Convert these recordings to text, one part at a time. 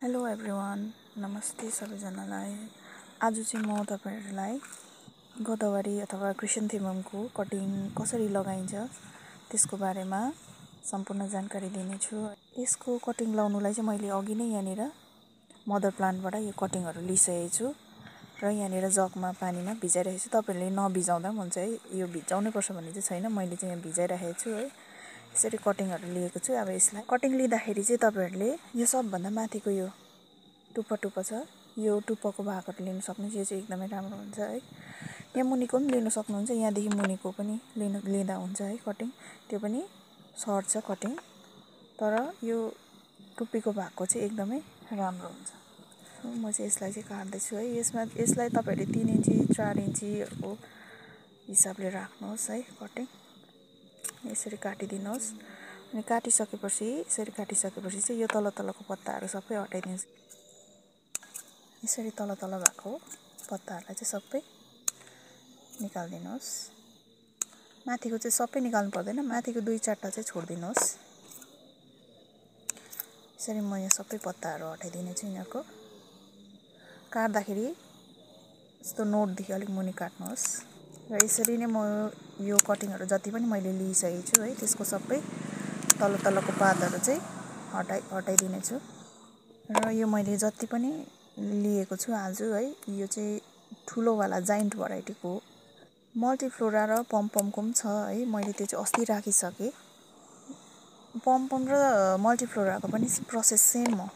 Hello everyone, नमस्ते सबैजनालाई। आज चाहिँ म तपाईहरुलाई गोदावरी अथवा क्रिसेन्थेममको कटिङ कसरी लगाइन्छ त्यसको बारेमा सम्पूर्ण जानकारी दिनेछु। यसको कटिङ लाउनुलाई चाहिँ मैले अघि नै यहाँनिर मदर प्लान्टबाट यो कटिङहरु लिइसकेको छु र यहाँनिर जगमा पानीमा भिजाइरहेको छु। तपाईहरुले नभिजाउँदा पनि हुन्छ है, यो भिजाउनै पर्छ भन्ने चाहिँ छैन। मैले चाहिँ यहाँ भिजाइरहेको छु है। यसरी कटिङहरु लिएको छु। अब यसलाई कटिङ लिँदाखेरि चाहिँ तपाईहरुले यो सबभन्दा माथिको यो टुप्पा छ, यो टुप्पाको भागहरु लिन सक्नुहुन्छ। यो चाहिँ एकदमै राम्रो हुन्छ है। यहाँ मुनिको पनि लिन सक्नुहुन्छ, यहाँदेखि मुनिको पनि लिँदा हुन्छ है कटिङ। त्यो पनि सर्ट छ कटिङ, तर यो टुप्पीको भागको चाहिँ एकदमै राम्रो हुन्छ। म चाहिँ यसलाई चाहिँ काट्दै छु है। यसलाई तपाईहरुले 3 इन्ची 4 इन्चीहरुको हिसाबले राख्नुहोस् है कटिङ। यसरी काटिदिनुहोस्। अनि काटिसकेपछि चाहिँ यो तलको पत्ताहरु सबै हटाइदिनुहोस्। यसरी तल भएको पत्ताहरुलाई चाहिँ सबै निकाल्दिनुहोस्। माथिको चाहिँ सबै निकाल्नु पर्दैन, माथिको 2-4 टा चाहिँ छोड्दिनुहोस्। यसरी म यहाँ सबै पत्ताहरु हटाइदिनेछु यिनीहरुको। काट्दाखेरि यस्तो नोटदेखि अलिक मुनि काट्नुहोस्। र यसरी नै म यो कटिङहरु जति पनि मैले लिइसकेको छु है, त्यसको सबै तलको पातहरु चाहिँ हटाइदिनेछु। र यो मैले जति पनि लिएको छु आज है, यो चाहिँ ठुलो वाला जायन्ट भेराइटीको मल्टिफ्लोरा र पमपमको पनि छ है। मैले त्यो चाहिँ अस्ति राखिसके। पमपम र मल्टिफ्लोराको पनि प्रोसेस सेम हो।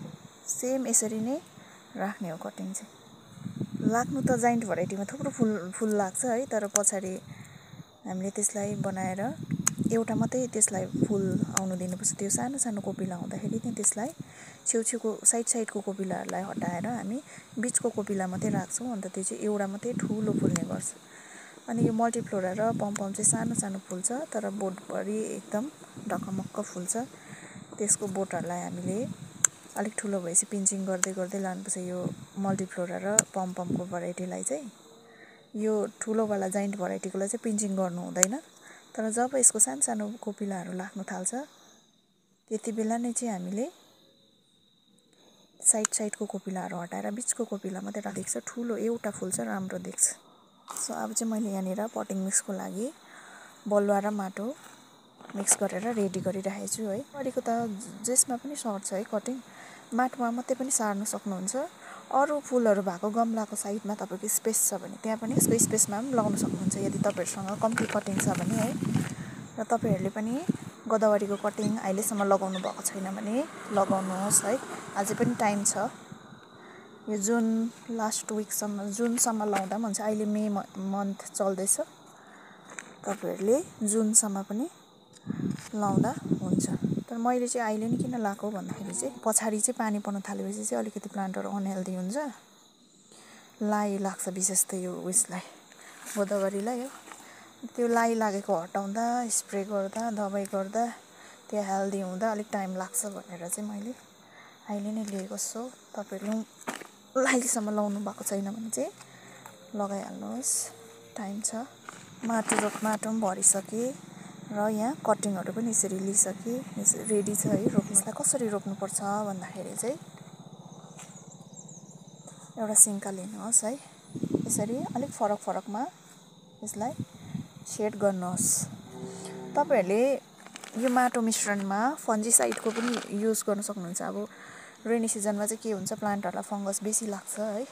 सेम यसरी नै राख्ने हो कटिङ चाहिँ। लाग्नु त जायन्ट भेराइटीमा थुप्रो फुल लाग्छ है, तर पछाडी हामीले त्यसलाई बनाएर एउटा मात्रै त्यसलाई फुल आउनु दिनुपर्छ। त्यो सानो कोपिला हुँदाखेरि नै त्यसलाई छेउछेउको साइडको कोपिलाहरुलाई हटाएर हामी बीचको कोपिला मात्रै राख्छौं। अन्त त्यो चाहिँ एउटा मात्रै ठुलो फुल्ने गर्छ। अनि यो मल्टिफ्लोरा र पमपम चाहिँ सानो फुल्छ, तर बोटभरि एकदम ढकमक्क फुल्छ। त्यसको बोटहरुलाई हामीले अलिक ठुलो भएपछि पिन्चिङ गर्दै लानुपर्छ। यो मल्टिफ्लोरा र पमपमको भेराइटीलाई चाहिँ यो ठुलो वाला जायन्ट भेराइटीकोलाई चाहिँ पिन्चिङ गर्नु हुँदैन। तर जब यसको सानो कोपिलाहरु लाग्न थाल्छ, त्यतिबेला नै चाहिँ हामीले साइडको कोपिलाहरु हटाएर बीचको कोपिला मात्रै राखेको छ। ठुलो एउटा फुल्छ, राम्रो देख्छ। सो अब चाहिँ मैले यहाँनिर पटिङ मिक्सको लागि बलुवा र माटो मिक्स गरेर रेडी गरिराखेको छु है। अरिको त जेसमा पनि सर्छ है कटिङ। माटोमा मात्रै पनि सार्न सक्नुहुन्छ। अरु फुलहरु भएको गमलाको साइडमा तपाईको स्पेस छ भने त्यहाँ पनि यसको स्पेसमा पनि लगाउन सक्नुहुन्छ, यदि तपाईहरुसँग कम्ती कटिङ छ भने है। र तपाईहरुले पनि गोदावरीको कटिङ अहिलेसम्म लगाउनु भएको छैन भने लगाउनुहोस् है। अझै पनि टाइम छ। यो जुन लास्ट विकसम्म, जुनसम्म लाउँदा पनि हुन्छ। अहिले मे मन्थ चल्दैछ। तपाईहरुले जुनसम्म पनि लाउँदा हुन्छ। तर मैले चाहिँ अहिले नै किन लाको भन्दाखेरि चाहिँ पछाडी चाहिँ पानी पर्न थालेपछि चाहिँ अलिकति प्लान्टहरु अनहेल्दी हुन्छ। लाई लाग्छ विशेष त यो उयसलाई, गोदावरीलाई हो। त्यो लाई लागेको हटाउँदा, स्प्रे गर्दा, दबाई गर्दा, त्यो हेल्दी हुँदा अलिक टाइम लाग्छ भनेर चाहिँ मैले अहिले नै लिएको छु। तपाईहरुले अहिलेसम्म लाउनु भएको छैन भने चाहिँ लगाइहाल्नुहोस्, टाइम छ। माटो पनि भरिसके र यहाँ कटिङहरु पनि यसरी लिइसके, रेडी छ है रोप्नलाई। कसरी रोप्नुपर्छ भन्दाखेरि चाहिँ एउटा सिन्का लिनुहोस् है। यसरी अलिक फरकमा यसलाई सेट गर्नुहोस्। तपाईहरुले यो माटो मिश्रणमा फन्जिसाइडको पनि युज गर्न सक्नुहुन्छ। अब रेनी सिजनमा चाहिँ के हुन्छ, प्लान्टहरुलाई फंगस बेसी लाग्छ है।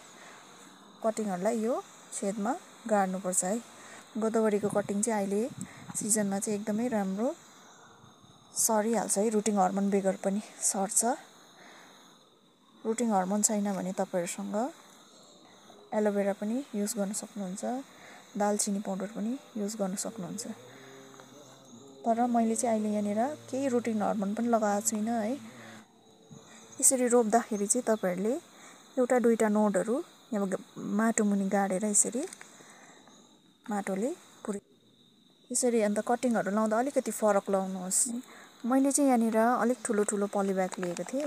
कटिङहरुलाई यो छेदमा गाड्नुपर्छ है। गोदावरीको कटिङ चाहिँ अहिले सिजनमा चाहिँ एकदमै राम्रो सरिहाल्छ है। रुटिङ हर्मोन बेगर पनि सर्छ। रुटिङ हर्मोन छैन भने तपाईहरुसँग एलोभेरा पनि युज गर्न सक्नुहुन्छ, दालचिनी पाउडर पनि युज गर्न सक्नुहुन्छ। तर मैले चाहिँ अहिले यहाँनिर केही रुटिङ हर्मोन पनि लगाएको छैन है। यसरी रोप्दाखेरि चाहिँ तपाईहरुले एउटा 2टा नोडहरु यहाँ माटो मुनि गाडेर यसरी माटोले यसरी अन्त कटिङहरु लाउँदा अलिकति फरक लाउनुहोस्। मैले चाहिँ यहाँनिर अलिक ठुलो पलिब्याग लिएको थिएँ।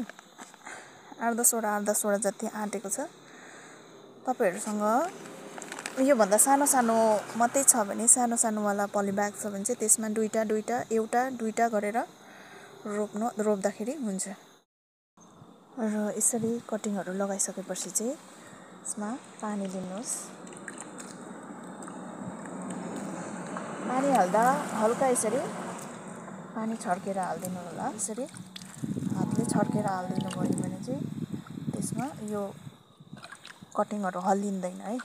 8-10 वटा जति आँटेको छ। तपाईहरुसँग यो भन्दा सानो मात्रै छ भने, सानो वाला पलिब्याग छ भने चाहिँ त्यसमा 2टा एउटा 2टा गरेर रोप्दाखेरि हुन्छ। र यसरी कटिङहरू लगाइसकेपछि चाहिँ यसमा पानी लिनुहोस्। पानी हाल्दा हल्का यसरी पानी छर्केर हालिदिनु होला। यसरी हातले छर्केर हालिदिनु भयो भने चाहिँ त्यसमा यो कटिङहरू हल्लिँदैन है।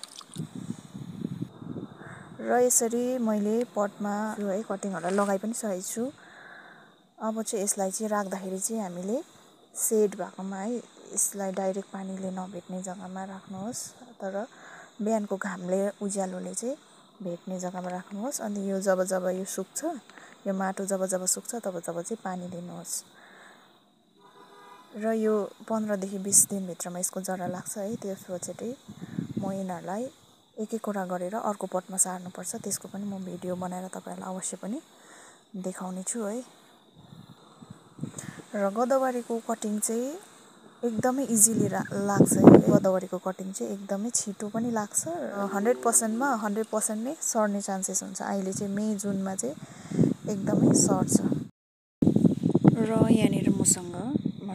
र यसरी मैले पटमा यो है कटिङहरू लगाइ पनि सकेको छु। अब चाहिँ यसलाई चाहिँ राख्दाखेरि चाहिँ हामीले सेड भएकोमा है, यसलाई डाइरेक्ट पानीले नभेट्ने जग्गामा राख्नुहोस्। तर बिहानको घामले उज्यालोले चाहिँ भेट्ने जग्गामा राख्नुहोस्। अनि यो जब यो सुक्छ, यो माटो जब सुक्छ तब चाहिँ पानी दिनुहोस्। र यो 15 देखि 20 दिनभित्रमा यसको जरा लाग्छ है। त्यसपछि चाहिँ म यिनीहरूलाई एक कुरा गरेर अर्को पटमा सार्नुपर्छ। त्यसको पनि म भिडियो बनाएर तपाईँहरूलाई अवश्य पनि देखाउने छु है। र गदावरीको कटिङ चाहिँ एकदमै इजिली लाग्छ है। गदावरीको कटिङ चाहिँ एकदमै छिटो पनि लाग्छ। 100% मा 100% नै सर्ने चान्सेस हुन्छ। अहिले चाहिँ मे जुनमा चाहिँ एकदमै सर्छ। र यहाँनिर मसँग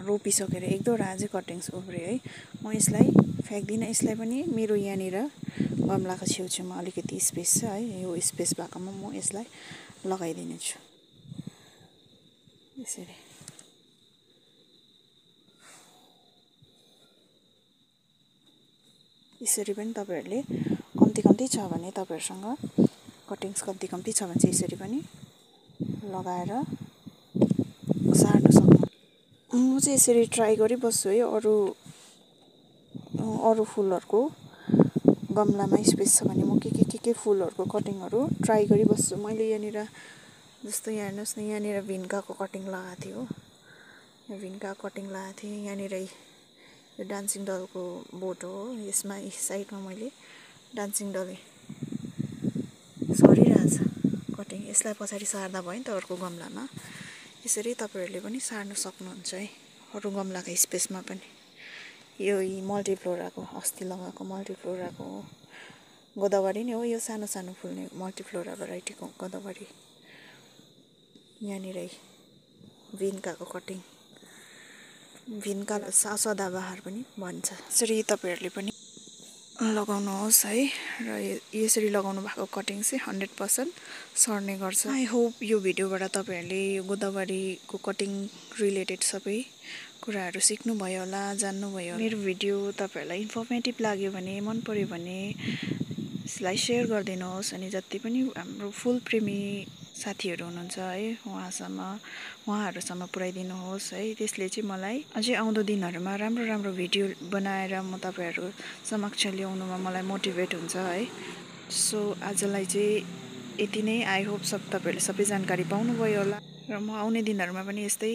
रोपिसकेर 1-2 अझै कटिङ्स उब्रियो है। म यसलाई फ्याँक्दिनँ। यसलाई पनि मेरो यहाँनिर गमलाको छेउछाउमा अलिकति स्पेस छ है। यो स्पेस भएकोमा म यसलाई लगाइदिने छु। यसरी यसरी पनि तपाईँहरूले कम्ती छ भने तपाईँहरूसँग कटिङ्स कम्ती छ भने चाहिँ यसरी पनि लगाएर सार्न सक्नु। म चाहिँ यसरी ट्राई गरिबस्छु है। अरू फुलहरूको गमलामा स्पेस छ भने म के फुलहरूको कटिङहरू ट्राई गरिबस्छु। मैले यहाँनिर जस्तो यहाँ हेर्नुहोस् न, यहाँनिर भिन्काको कटिङ लगाएको थिएँ हो। यो भिन्का कटिङ लगाएको थिएँ। यहाँनिर यो डान्सिङ डलको बोट हो। यसमा साइडमा मैले डान्सिङ डल सरिरहेछ कटिङ। यसलाई पछाडि सार्दा भयो नि त अर्को गमलामा। यसरी तपाईँहरूले पनि सार्न सक्नुहुन्छ है, अरू गमलाको स्पेसमा पनि। यो मल्टिफ्लोराको अस्ति लगाएको मल्टिफ्लोराको गोदावरी नै हो। यो सानो फुल्ने मल्टिफ्लोरा भेराइटीको गोदावरी। यहाँनिर भिन्काको कटिङ, भिन्का सदाबहार पनि भन्छ। यसरी तपाईँहरूले पनि लगाउनुहोस् है। र यसरी लगाउनु भएको कटिङ चाहिँ 100% सर्ने गर्छ। आई होप यो भिडियोबाट तपाईँहरूले यो गोदावरीको कटिङ रिलेटेड सबै कुराहरू सिक्नुभयो होला, जान्नुभयो। मेरो भिडियो तपाईँहरूलाई इन्फर्मेटिभ लाग्यो भने, मन पर्यो भने यसलाई सेयर गरिदिनुहोस्। अनि जति पनि हाम्रो फुल प्रेमी साथीहरू हुनुहुन्छ है, उहाँहरूसम्म पुर्याइदिनुहोस् है। त्यसले चाहिँ मलाई अझै आउँदो दिनहरूमा राम्रो भिडियो बनाएर म तपाईँहरू समक्ष ल्याउनुमा मलाई मोटिभेट हुन्छ है। सो आजलाई चाहिँ यति नै। आई होप तपाईँहरूले सबै जानकारी पाउनुभयो होला। र म आउने दिनहरूमा पनि यस्तै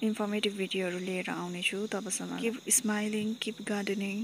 इन्फर्मेटिभ भिडियोहरू लिएर आउनेछु। तबसम्म किप स्माइलिङ, किप गार्डनिङ।